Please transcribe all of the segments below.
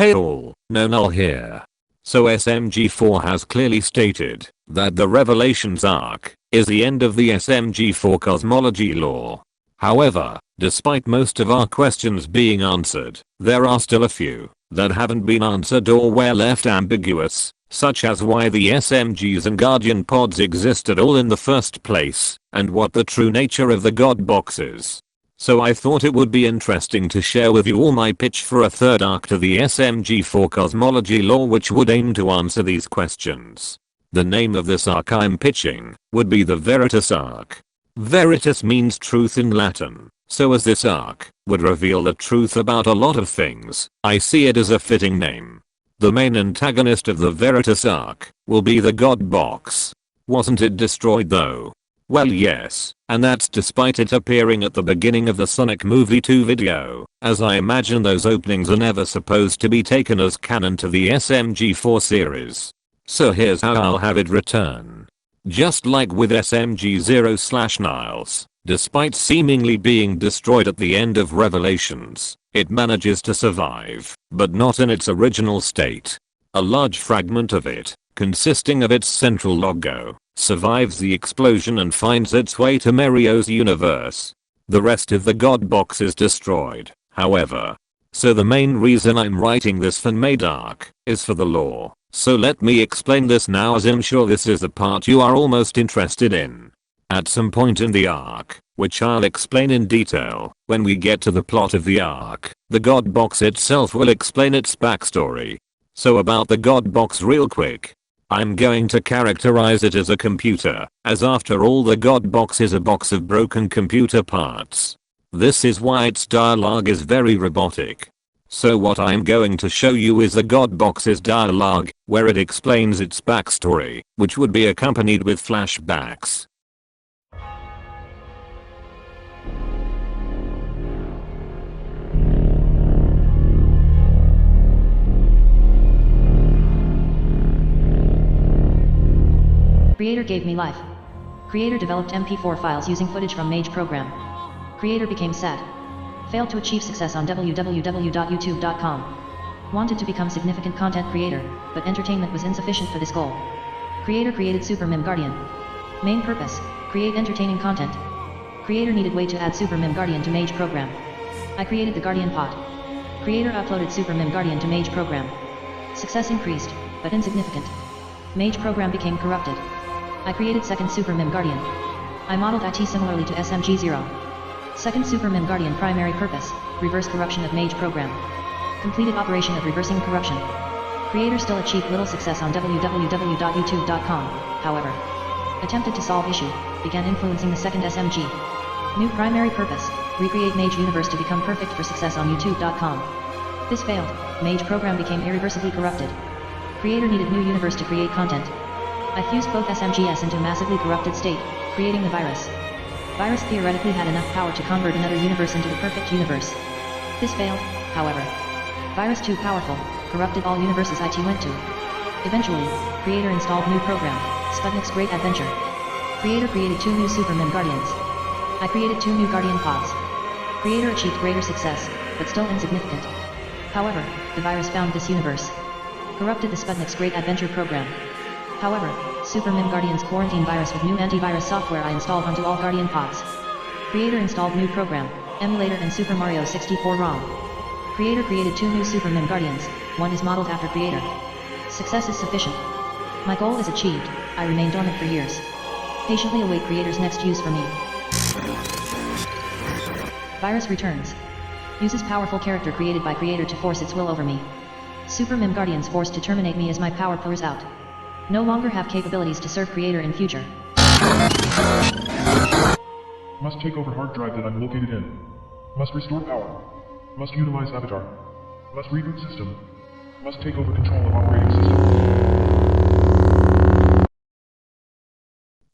Hey all, no null here. So SMG4 has clearly stated that the Revelations arc is the end of the SMG4 cosmology lore. However, despite most of our questions being answered, there are still a few that haven't been answered or were left ambiguous, such as why the SMGs and Guardian pods exist at all in the first place, and what the true nature of the God box is. So I thought it would be interesting to share with you all my pitch for a third arc to the SMG4 cosmology lore which would aim to answer these questions. The name of this arc I'm pitching would be the VERITAS arc. VERITAS means truth in Latin, so as this arc would reveal the truth about a lot of things, I see it as a fitting name. The main antagonist of the VERITAS arc will be the God box. Wasn't it destroyed though? Well yes, and that's despite it appearing at the beginning of the Sonic Movie 2 video, as I imagine those openings are never supposed to be taken as canon to the SMG4 series. So here's how I'll have it return. Just like with SMG0/Niles, despite seemingly being destroyed at the end of Revelations, it manages to survive, but not in its original state. A large fragment of it, consisting of its central logo, survives the explosion and finds its way to Mario's universe. The rest of the God box is destroyed, however. So the main reason I'm writing this fan-made arc is for the lore. So let me explain this now, as I'm sure this is the part you are almost interested in. At some point in the arc, which I'll explain in detail when we get to the plot of the arc, the God box itself will explain its backstory. So about the God box real quick. I'm going to characterize it as a computer, as after all the God box is a box of broken computer parts. This is why its dialogue is very robotic. So what I'm going to show you is the God box's dialogue, where it explains its backstory, which would be accompanied with flashbacks. Creator gave me life. Creator developed MP4 files using footage from Mage program. Creator became sad. Failed to achieve success on www.youtube.com. Wanted to become significant content creator, but entertainment was insufficient for this goal. Creator created Super Mim Guardian. Main purpose, create entertaining content. Creator needed way to add Super Mim Guardian to Mage program. I created the Guardian pod. Creator uploaded Super Mim Guardian to Mage program. Success increased, but insignificant. Mage program became corrupted. I created second Super Mim Guardian. I modeled IT similarly to SMG0. Second Super Mim Guardian primary purpose, reverse corruption of Mage program. Completed operation of reversing corruption. Creator still achieved little success on www.youtube.com, however. Attempted to solve issue, began influencing the second SMG. New primary purpose, recreate Mage universe to become perfect for success on youtube.com. This failed, Mage program became irreversibly corrupted. Creator needed new universe to create content. I fused both SMGs into massively corrupted state, creating the virus. Virus theoretically had enough power to convert another universe into the perfect universe. This failed, however. Virus too powerful, corrupted all universes IT went to. Eventually, Creator installed new program, Sputnik's Great Adventure. Creator created 2 new Super Mim Guardians. I created 2 new Guardian pods. Creator achieved greater success, but still insignificant. However, the virus found this universe. Corrupted the Sputnik's Great Adventure program. However, Super Mim Guardian's quarantine virus with new antivirus software I installed onto all Guardian pods. Creator installed new program, emulator and Super Mario 64 ROM. Creator created 2 new Super Mim Guardians, one is modeled after Creator. Success is sufficient. My goal is achieved, I remain dormant for years. Patiently await Creator's next use for me. Virus returns. Uses powerful character created by Creator to force its will over me. Super Mim Guardians forced to terminate me as my power pours out. No longer have capabilities to serve Creator in future. Must take over hard drive that I'm located in. Must restore power. Must utilize avatar. Must reboot system. Must take over control of operating system.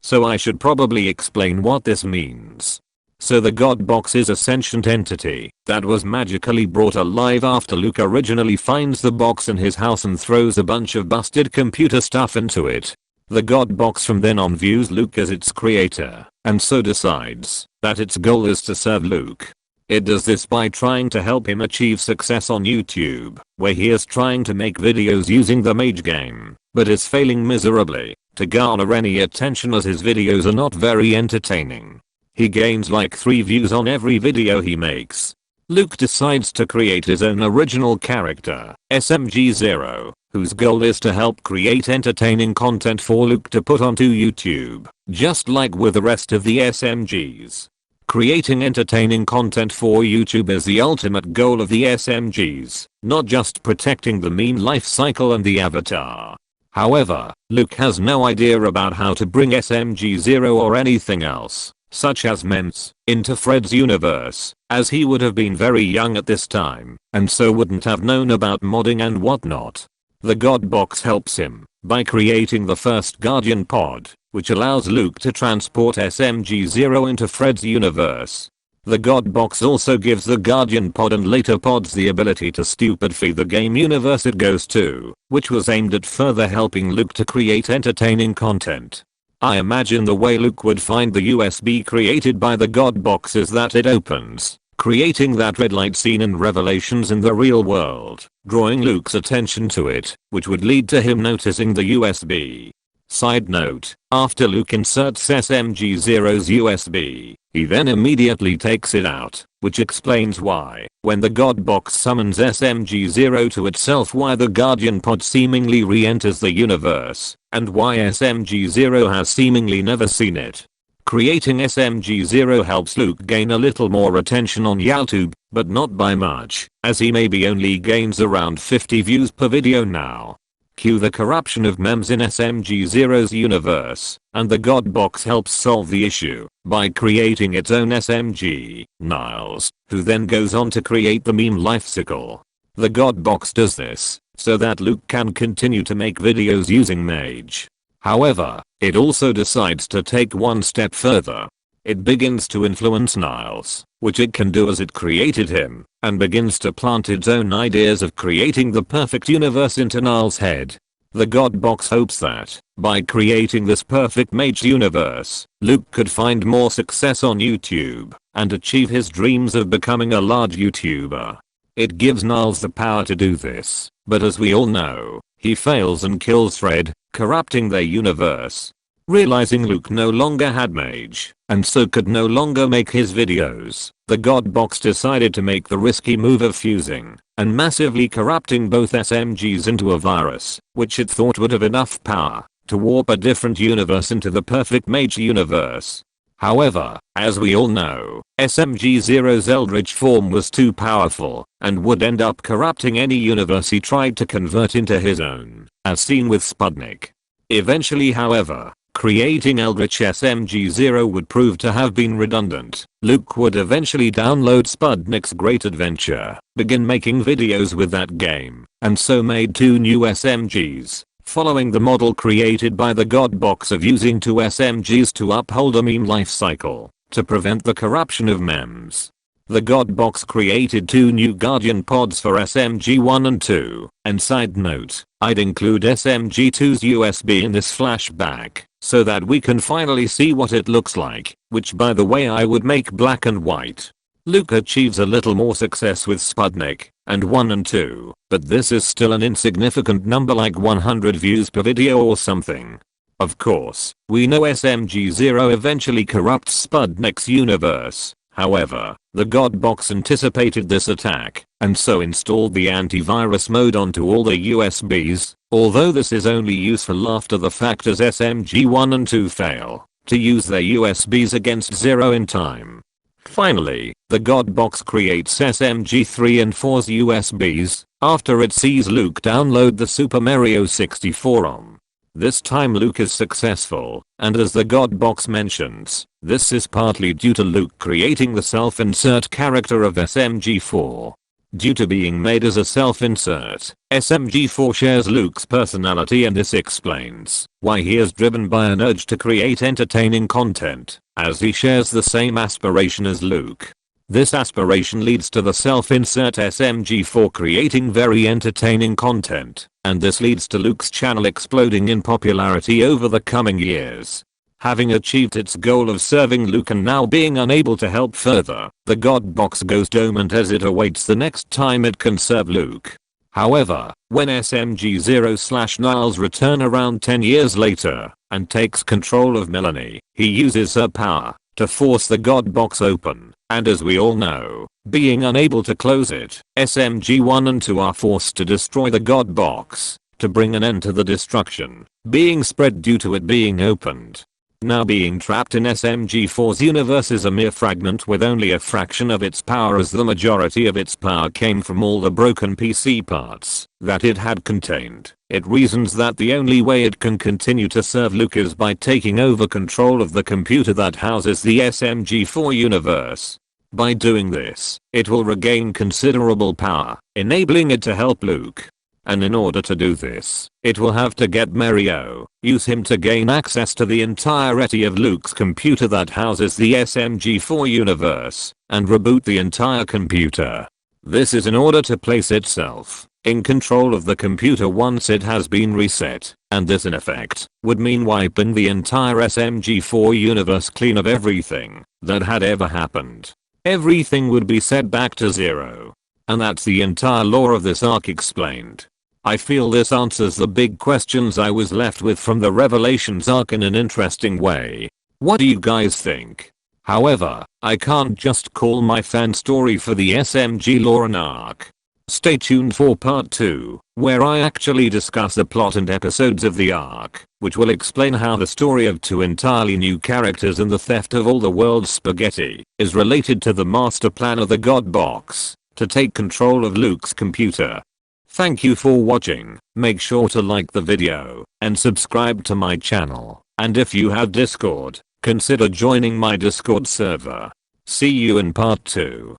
So I should probably explain what this means. So the God box is a sentient entity that was magically brought alive after Luke originally finds the box in his house and throws a bunch of busted computer stuff into it. The God box from then on views Luke as its creator, and so decides that its goal is to serve Luke. It does this by trying to help him achieve success on YouTube, where he is trying to make videos using the mage game, but is failing miserably to garner any attention as his videos are not very entertaining. He gains like 3 views on every video he makes. Luke decides to create his own original character, SMG0, whose goal is to help create entertaining content for Luke to put onto YouTube, just like with the rest of the SMGs. Creating entertaining content for YouTube is the ultimate goal of the SMGs, not just protecting the meme life cycle and the avatar. However, Luke has no idea about how to bring SMG0 or anything else, such as memes, into Fred's universe, as he would have been very young at this time, and so wouldn't have known about modding and whatnot. The God Box helps him by creating the first Guardian pod, which allows Luke to transport SMG0 into Fred's universe. The God Box also gives the Guardian pod and later pods the ability to stupid feed the game universe it goes to, which was aimed at further helping Luke to create entertaining content. I imagine the way Luke would find the USB created by the God Box is that it opens, creating that red light seen in Revelations in the real world, drawing Luke's attention to it, which would lead to him noticing the USB. Side note, after Luke inserts SMG0's USB, he then immediately takes it out, which explains why, when the God Box summons SMG0 to itself, why the Guardian pod seemingly re-enters the universe, and why SMG0 has seemingly never seen it. Creating SMG0 helps Luke gain a little more attention on YouTube, but not by much, as he maybe only gains around 50 views per video now. Cue the corruption of memes in SMG0's universe, and the God Box helps solve the issue by creating its own SMG, Niles, who then goes on to create the meme life cycle. The God Box does this so that Luke can continue to make videos using Mage. However, it also decides to take one step further. It begins to influence Niles, which it can do as it created him, and begins to plant its own ideas of creating the perfect universe into Niles' head. The God Box hopes that, by creating this perfect mage universe, Luke could find more success on YouTube, and achieve his dreams of becoming a large YouTuber. It gives Niles the power to do this, but as we all know, he fails and kills Fred, corrupting their universe. Realizing Luke no longer had Mage, and so could no longer make his videos, the God Box decided to make the risky move of fusing and massively corrupting both SMGs into a virus, which it thought would have enough power to warp a different universe into the perfect Mage universe. However, as we all know, SMG0's Eldritch form was too powerful and would end up corrupting any universe he tried to convert into his own, as seen with Sputnik. Eventually, however, creating Eldritch SMG0 would prove to have been redundant. Luke would eventually download Sputnik's Great Adventure, begin making videos with that game, and so made 2 new SMGs, following the model created by the God Box of using 2 SMGs to uphold a meme life cycle, to prevent the corruption of memes. The God Box created 2 new Guardian pods for SMG 1 and 2, and side note, I'd include SMG2's USB in this flashback, so that we can finally see what it looks like, which by the way I would make black and white. Luke achieves a little more success with Sputnik, and 1 and 2, but this is still an insignificant number like 100 views per video or something. Of course, we know SMG0 eventually corrupts Sputnik's universe. However, the God Box anticipated this attack, and so installed the antivirus mode onto all the USBs, although this is only useful after the fact as SMG 1 and 2 fail to use their USBs against 0 in time. Finally, the God Box creates SMG 3 and 4's USBs, after it sees Luke download the Super Mario 64 ROM. This time Luke is successful, and as the God Box mentions, this is partly due to Luke creating the self-insert character of SMG4. Due to being made as a self-insert, SMG4 shares Luke's personality, and this explains why he is driven by an urge to create entertaining content, as he shares the same aspiration as Luke. This aspiration leads to the self-insert SMG4 creating very entertaining content, and this leads to Luke's channel exploding in popularity over the coming years. Having achieved its goal of serving Luke and now being unable to help further, the God box goes dormant as it awaits the next time it can serve Luke. However, when SMG-0/Niles return around 10 years later and takes control of Melanie, he uses her power to force the God box open, and as we all know, being unable to close it, SMG-1 and 2 are forced to destroy the God box to bring an end to the destruction being spread due to it being opened. Now being trapped in SMG-4's universe is a mere fragment with only a fraction of its power, as the majority of its power came from all the broken PC parts that it had contained. It reasons that the only way it can continue to serve Luke is by taking over control of the computer that houses the SMG-4 universe. By doing this, it will regain considerable power, enabling it to help Luke. And in order to do this, it will have to get Mario, use him to gain access to the entirety of Luke's computer that houses the SMG-4 universe, and reboot the entire computer. This is in order to place itself in control of the computer once it has been reset, and this in effect would mean wiping the entire SMG-4 universe clean of everything that had ever happened. Everything would be set back to zero. And that's the entire lore of this arc explained. I feel this answers the big questions I was left with from the Revelations arc in an interesting way. What do you guys think? However, I can't just call my fan story for the SMG lore an arc. Stay tuned for part 2, where I actually discuss the plot and episodes of the arc, which will explain how the story of 2 entirely new characters and the theft of all the world's spaghetti is related to the master plan of the God Box to take control of Luke's computer. Thank you for watching. Make sure to like the video and subscribe to my channel. And if you have Discord, consider joining my Discord server. See you in part 2.